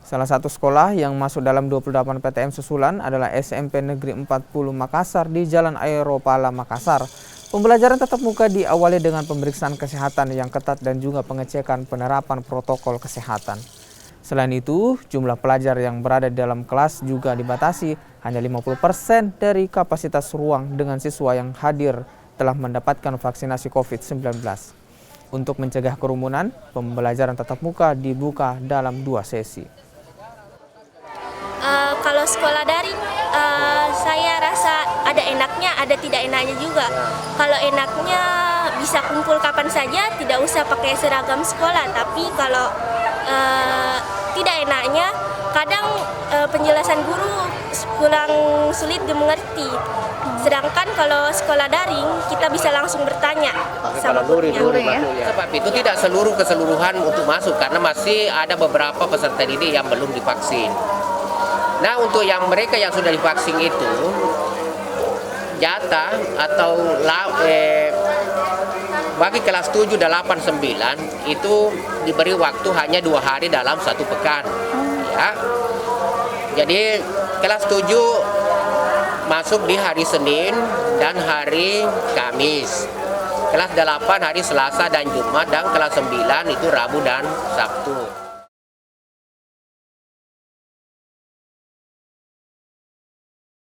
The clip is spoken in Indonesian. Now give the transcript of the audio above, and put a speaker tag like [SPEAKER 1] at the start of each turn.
[SPEAKER 1] Salah satu sekolah yang masuk dalam 28 PTM susulan adalah SMP Negeri 40 Makassar di Jalan Aeropala, Makassar. Pembelajaran tatap muka diawali dengan pemeriksaan kesehatan yang ketat dan juga pengecekan penerapan protokol kesehatan. Selain itu, jumlah pelajar yang berada di dalam kelas juga dibatasi, hanya 50% dari kapasitas ruang dengan siswa yang hadir telah mendapatkan vaksinasi COVID-19. Untuk mencegah kerumunan, pembelajaran tatap muka dibuka dalam 2 sesi.
[SPEAKER 2] Kalau sekolah daring, saya rasa ada enaknya, ada tidak enaknya juga. Kalau enaknya bisa kumpul kapan saja, tidak usah pakai seragam sekolah. Tapi kalau tidak enaknya, kadang penjelasan guru kurang sulit dimengerti. Sedangkan kalau sekolah daring, kita bisa langsung bertanya sama gurunya.
[SPEAKER 3] Sebab itu tidak keseluruhan untuk masuk, karena masih ada beberapa peserta didik yang belum divaksin. Nah, untuk yang mereka yang sudah divaksin itu, jatah atau bagi kelas 7, 8, 9 itu diberi waktu hanya 2 hari dalam 1 pekan. Ya. Jadi kelas 7 masuk di hari Senin dan hari Kamis. Kelas 8 hari Selasa dan Jumat, dan kelas 9 itu Rabu dan Sabtu.